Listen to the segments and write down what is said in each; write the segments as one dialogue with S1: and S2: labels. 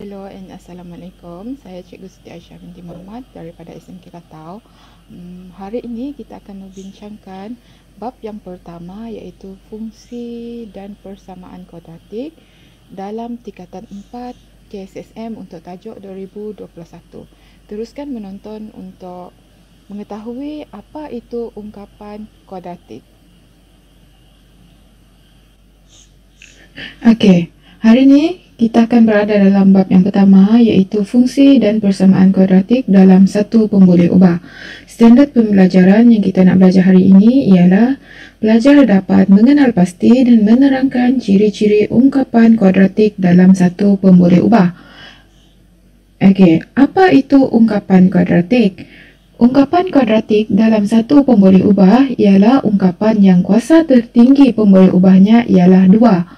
S1: Hello and Assalamualaikum. Saya Cikgu Siti Aisyah binti Muhammad daripada SMK Katau. Hari ini kita akan membincangkan bab yang pertama iaitu fungsi dan persamaan kuadratik dalam tingkatan 4 KSSM untuk tajuk 2021. Teruskan menonton untuk mengetahui apa itu ungkapan kuadratik. Okey, hari ini kita akan berada dalam bab yang pertama iaitu fungsi dan persamaan kuadratik dalam satu pemboleh ubah. Standard pembelajaran yang kita nak belajar hari ini ialah pelajar dapat mengenal pasti dan menerangkan ciri-ciri ungkapan kuadratik dalam satu pemboleh ubah. Okey, apa itu ungkapan kuadratik? Ungkapan kuadratik dalam satu pemboleh ubah ialah ungkapan yang kuasa tertinggi pemboleh ubahnya ialah 2.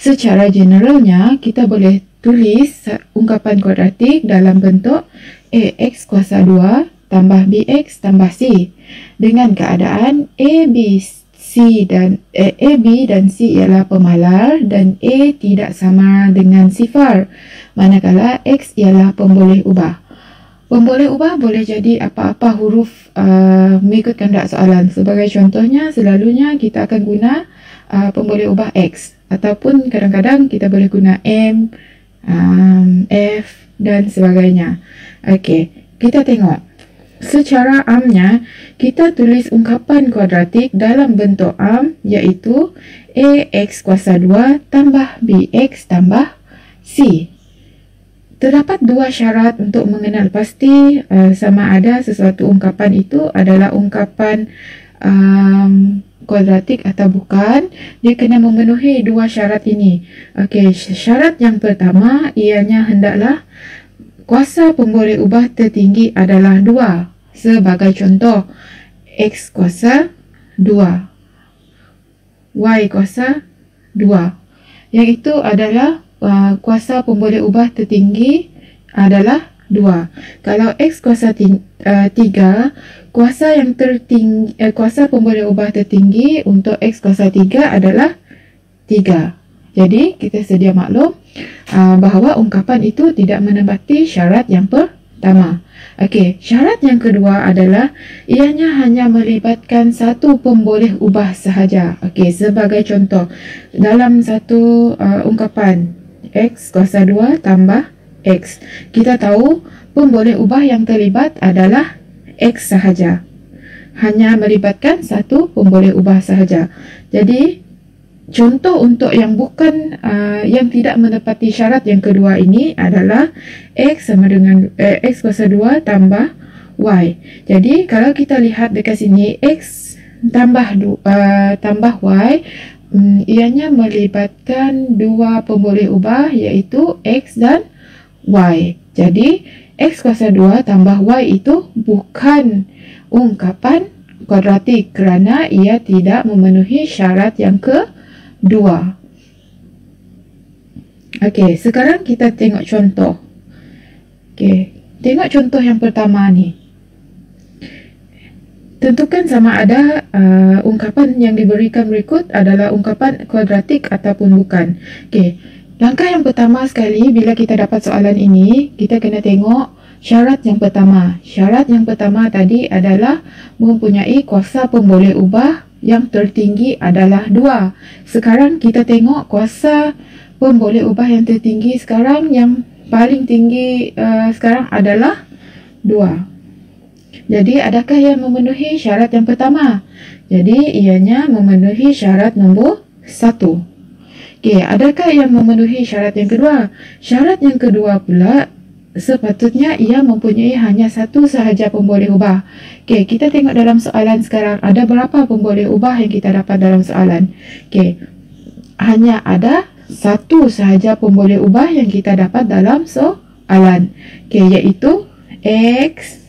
S1: Secara generalnya, kita boleh tulis ungkapan kuadratik dalam bentuk AX kuasa 2 tambah BX tambah C dengan keadaan A, B dan C ialah pemalar dan A tidak sama dengan sifar, manakala X ialah pemboleh ubah. Pemboleh ubah boleh jadi apa-apa huruf mengikut kehendak soalan. Sebagai contohnya, selalunya kita akan guna pemboleh ubah X, ataupun kadang-kadang kita boleh guna M, F dan sebagainya. Okey, kita tengok. Secara amnya, kita tulis ungkapan kuadratik dalam bentuk am iaitu AX kuasa 2 tambah BX tambah C. Terdapat dua syarat untuk mengenal pasti sama ada sesuatu ungkapan itu adalah ungkapan kuadratik atau bukan. Dia kena memenuhi dua syarat ini. Okey, syarat yang pertama ianya hendaklah kuasa pemboleh ubah tertinggi adalah 2. Sebagai contoh, X kuasa 2, Y kuasa 2. Yang itu adalah kuasa pemboleh ubah tertinggi adalah 2. Kalau X kuasa 3, kuasa yang tertinggi, kuasa pemboleh ubah tertinggi untuk X kuasa 3 adalah 3. Jadi, kita sedia maklum bahawa ungkapan itu tidak menepati syarat yang pertama. Okey, syarat yang kedua adalah ianya hanya melibatkan satu pemboleh ubah sahaja. Okey, sebagai contoh, dalam satu ungkapan X kuasa 2 tambah X, kita tahu pemboleh ubah yang terlibat adalah X sahaja. Hanya melibatkan satu pemboleh ubah sahaja. Jadi, contoh untuk yang bukan yang tidak menepati syarat yang kedua ini adalah X sama dengan X kuasa 2 tambah Y. Jadi, kalau kita lihat dekat sini X tambah Y, ianya melibatkan dua pemboleh ubah iaitu X dan Y. Jadi, X kuasa 2 tambah Y itu bukan ungkapan kuadratik kerana ia tidak memenuhi syarat yang kedua. Okey, sekarang kita tengok contoh. Okey, tengok contoh yang pertama ni. Tentukan sama ada ungkapan yang diberikan berikut adalah ungkapan kuadratik ataupun bukan. Okey, langkah yang pertama sekali bila kita dapat soalan ini, kita kena tengok syarat yang pertama. Syarat yang pertama tadi adalah mempunyai kuasa pemboleh ubah yang tertinggi adalah 2. Sekarang kita tengok kuasa pemboleh ubah yang tertinggi sekarang, yang paling tinggi sekarang adalah 2. Jadi, adakah ia memenuhi syarat yang pertama? Jadi, ianya memenuhi syarat nombor 1. Okey, adakah ia memenuhi syarat yang kedua? Syarat yang kedua pula sepatutnya ia mempunyai hanya satu sahaja pemboleh ubah. Okey, kita tengok dalam soalan sekarang ada berapa pemboleh ubah yang kita dapat dalam soalan. Okey, hanya ada satu sahaja pemboleh ubah yang kita dapat dalam soalan. Okey, iaitu X.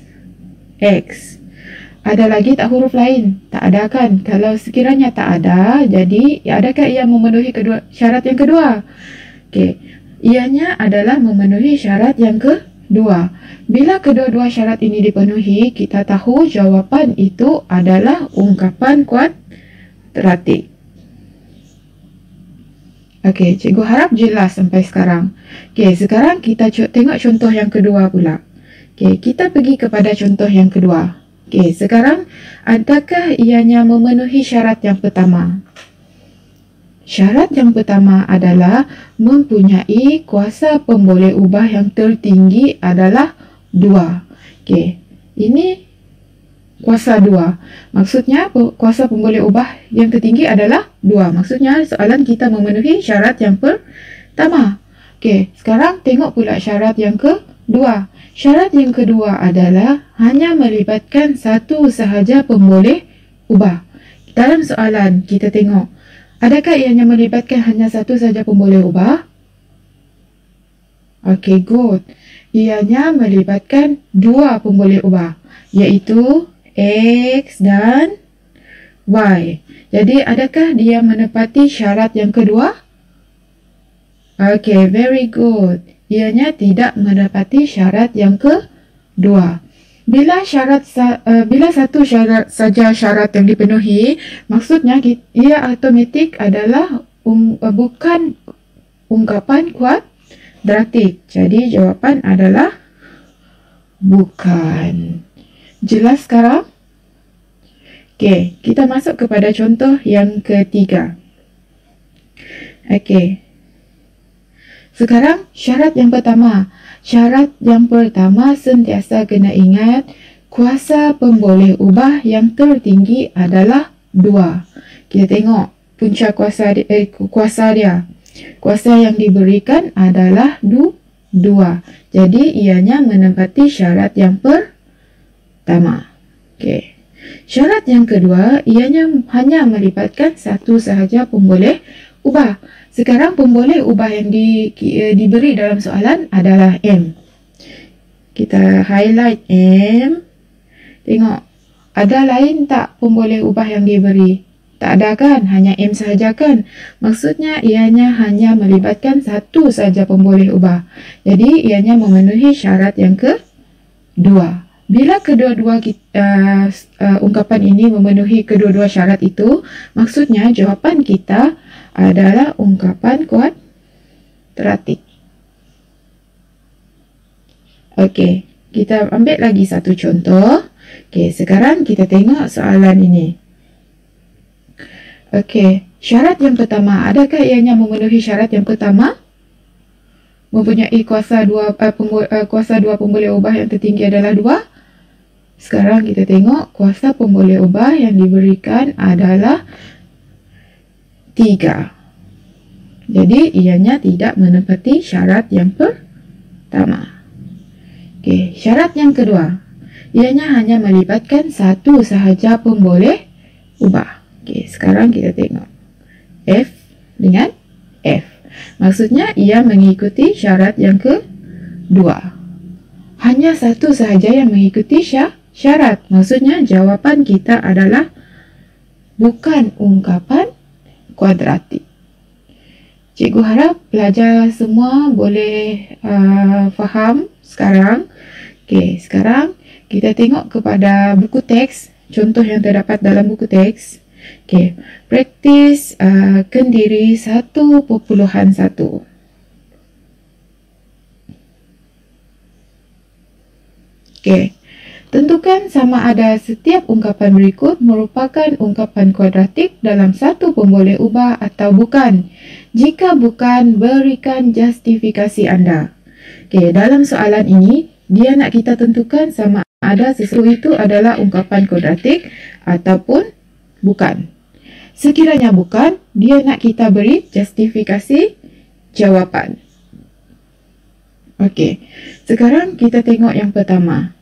S1: Ada lagi tak huruf lain? Tak ada kan? Kalau sekiranya tak ada, jadi adakah ia memenuhi syarat yang kedua? Okey, ianya adalah memenuhi syarat yang kedua. Bila kedua-dua syarat ini dipenuhi, kita tahu jawapan itu adalah ungkapan kuadratik. Okey, cikgu harap jelas sampai sekarang. Okey, sekarang kita tengok contoh yang kedua pula. Okey, kita pergi kepada contoh yang kedua. Okey, sekarang adakah ianya memenuhi syarat yang pertama? Syarat yang pertama adalah mempunyai kuasa pemboleh ubah yang tertinggi adalah 2. Okey, ini kuasa 2. Maksudnya kuasa pemboleh ubah yang tertinggi adalah 2. Maksudnya soalan kita memenuhi syarat yang pertama. Okey, sekarang tengok pula syarat yang kedua. Syarat yang kedua adalah hanya melibatkan satu sahaja pemboleh ubah. Dalam soalan kita tengok, adakah ianya melibatkan hanya satu sahaja pemboleh ubah? Okey, good. Ianya melibatkan 2 pemboleh ubah, iaitu X dan Y. Jadi, adakah dia menepati syarat yang kedua? Okay, very good. Ianya tidak menepati syarat yang kedua. Bila satu syarat saja syarat yang dipenuhi, maksudnya ia automatik adalah bukan ungkapan kuadratik. Jadi, jawapan adalah bukan. Jelas sekarang? Okey, kita masuk kepada contoh yang ketiga. Okey. Sekarang syarat yang pertama. Syarat yang pertama sentiasa kena ingat kuasa pemboleh ubah yang tertinggi adalah 2. Kita tengok punca kuasa dia. Kuasa yang diberikan adalah 2. Jadi ianya menempati syarat yang pertama. Okey. Syarat yang kedua, ianya hanya melibatkan satu sahaja pemboleh ubah. Sekarang pemboleh ubah yang diberi dalam soalan adalah M. Kita highlight M. Tengok, ada lain tak pemboleh ubah yang diberi? Tak ada kan? Hanya M sahaja kan? Maksudnya ianya hanya melibatkan satu sahaja pemboleh ubah. Jadi ianya memenuhi syarat yang kedua. Bila kedua-dua ungkapan ini memenuhi kedua-dua syarat itu, maksudnya jawapan kita adalah ungkapan kuadratik. Okey, kita ambil lagi satu contoh. Okey, sekarang kita tengok soalan ini. Okey, syarat yang pertama, adakah ianya memenuhi syarat yang pertama? Mempunyai kuasa dua pemboleh ubah yang tertinggi adalah 2. Sekarang kita tengok kuasa pemboleh ubah yang diberikan adalah 3. Jadi ianya tidak menepati syarat yang pertama. Okey, syarat yang kedua. Ianya hanya melibatkan satu sahaja pemboleh ubah. Okey, sekarang kita tengok F dengan F. Maksudnya ia mengikuti syarat yang kedua. Hanya satu sahaja yang mengikuti syarat. Maksudnya jawapan kita adalah bukan ungkapan kuadratik. Cikgu harap pelajar semua boleh faham sekarang. Okey, sekarang kita tengok kepada buku teks, contoh yang terdapat dalam buku teks. Okey, praktis kendiri 1.1. Okey. Tentukan sama ada setiap ungkapan berikut merupakan ungkapan kuadratik dalam satu pemboleh ubah atau bukan. Jika bukan, berikan justifikasi anda. Okey, dalam soalan ini, dia nak kita tentukan sama ada sesuatu itu adalah ungkapan kuadratik ataupun bukan. Sekiranya bukan, dia nak kita beri justifikasi jawapan. Okey, sekarang kita tengok yang pertama.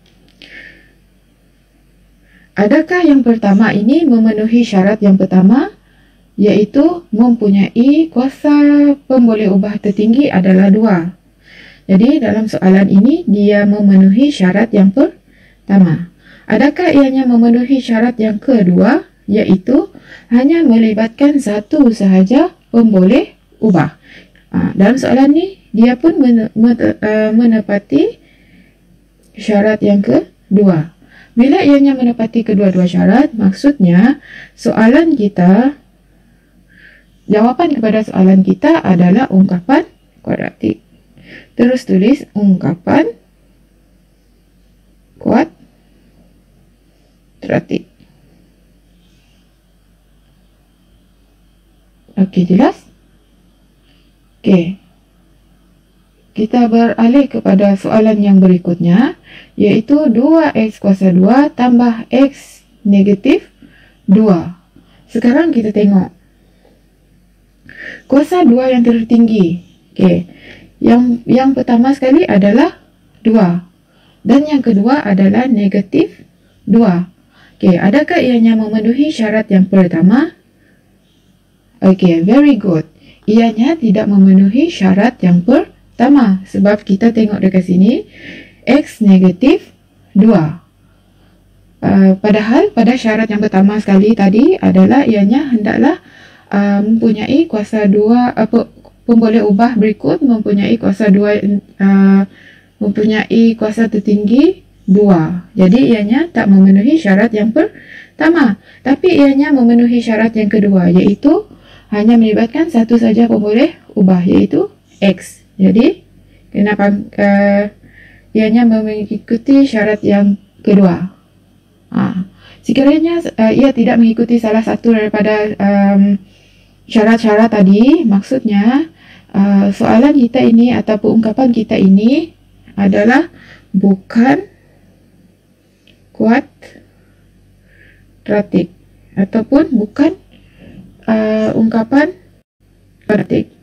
S1: Adakah yang pertama ini memenuhi syarat yang pertama, iaitu mempunyai kuasa pemboleh ubah tertinggi adalah 2. Jadi dalam soalan ini dia memenuhi syarat yang pertama. Adakah ianya memenuhi syarat yang kedua, iaitu hanya melibatkan satu sahaja pemboleh ubah? Dalam soalan ini dia pun menepati syarat yang kedua. Bila ianya menepati kedua-dua syarat, maksudnya soalan kita jawapan kepada soalan kita adalah ungkapan kuadratik. Terus tulis ungkapan kuadratik. Okey, jelas? Okey. Kita beralih kepada soalan yang berikutnya, iaitu 2x kuasa 2 tambah x negatif 2. Sekarang kita tengok kuasa 2 yang tertinggi. Okey. Yang pertama sekali adalah 2. Dan yang kedua adalah negatif 2. Okey, adakah ianya memenuhi syarat yang pertama? Okey, very good. Ianya tidak memenuhi syarat yang pertama. Sebab kita tengok dekat sini, x negatif 2. Padahal pada syarat yang pertama sekali tadi adalah ianya hendaklah mempunyai kuasa 2, pemboleh ubah berikut mempunyai kuasa 2, mempunyai kuasa tertinggi 2. Jadi ianya tak memenuhi syarat yang pertama. Tapi ianya memenuhi syarat yang kedua, iaitu hanya melibatkan satu saja pemboleh ubah, iaitu x. Jadi kenapa ianya mengikuti syarat yang kedua? Sekiranya ia tidak mengikuti salah satu daripada syarat-syarat tadi, maksudnya soalan kita ini ataupun ungkapan kita ini adalah bukan kuadratik ataupun bukan ungkapan kuadratik.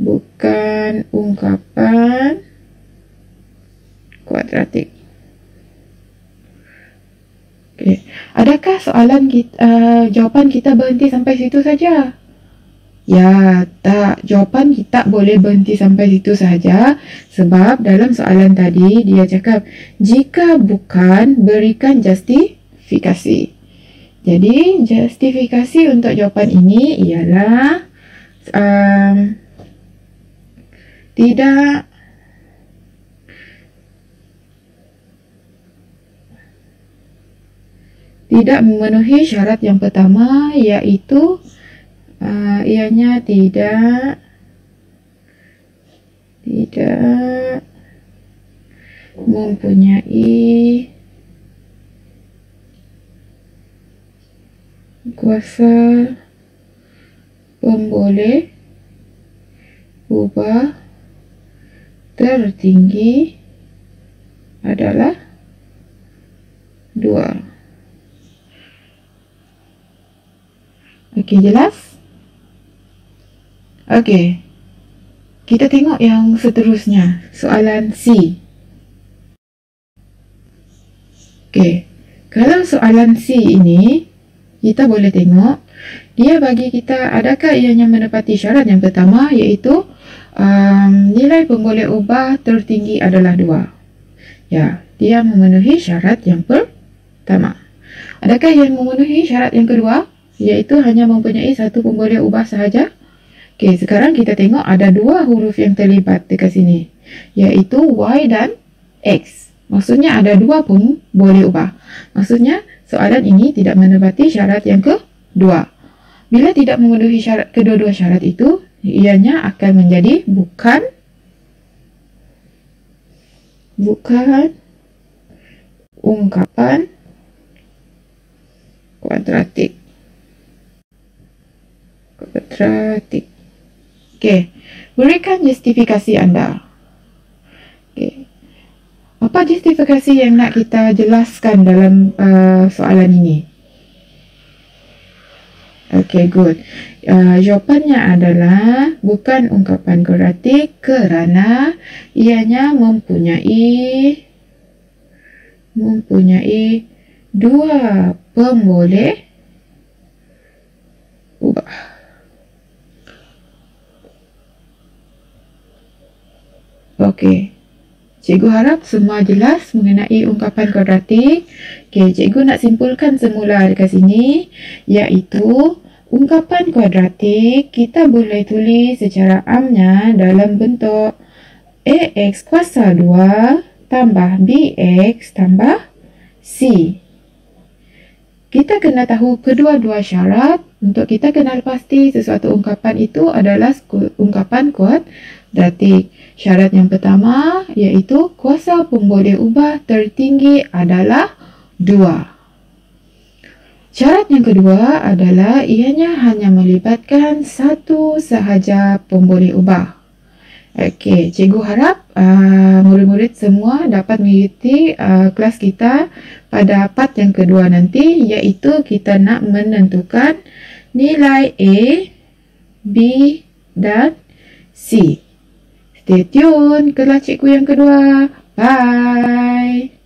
S1: Bukan ungkapan kuadratik. Okay. Adakah soalan kita, jawapan kita berhenti sampai situ saja? Ya, tak. Jawapan kita boleh berhenti sampai situ saja. Sebab dalam soalan tadi dia cakap, jika bukan, berikan justifikasi. Jadi, justifikasi untuk jawapan ini ialah tidak memenuhi syarat yang pertama, iaitu ianya tidak mempunyai kuasa pemboleh ubah tertinggi adalah 2. Okey, jelas? Okey. Kita tengok yang seterusnya, soalan C. Okey. Kalau soalan C ini, kita boleh tengok, dia bagi kita adakah ianya menepati syarat yang pertama, iaitu nilai pemboleh ubah tertinggi adalah 2. Ya, dia memenuhi syarat yang pertama. Adakah ia memenuhi syarat yang kedua, iaitu hanya mempunyai satu pemboleh ubah sahaja? Okey, sekarang kita tengok ada 2 huruf yang terlibat dekat sini, iaitu Y dan X. Maksudnya ada 2 pemboleh ubah. Maksudnya soalan ini tidak menepati syarat yang kedua. Bila tidak memenuhi syarat kedua-dua syarat itu, ianya akan menjadi bukan ungkapan kuadratik. Okey, berikan justifikasi anda. Okey, apa justifikasi yang nak kita jelaskan dalam soalan ini? Okey, good. Jawapannya adalah bukan ungkapan kuadratik kerana ianya mempunyai 2 pemboleh ubah. Okey, cikgu harap semua jelas mengenai ungkapan kuadratik. Okey, cikgu nak simpulkan semula dekat sini, iaitu ungkapan kuadratik kita boleh tulis secara amnya dalam bentuk AX kuasa 2 tambah BX tambah C. Kita kena tahu kedua-dua syarat Untuk kita kenal pasti sesuatu ungkapan itu adalah ungkapan kuadratik. Syarat yang pertama iaitu kuasa pemboleh ubah tertinggi adalah 2. Syarat yang kedua adalah ianya hanya melibatkan satu sahaja pemboleh ubah. Okey, cikgu harap murid-murid semua dapat mengikuti kelas kita pada part yang kedua nanti, iaitu kita nak menentukan nilai A, B dan C. Stay tune kelas cikgu yang kedua. Bye!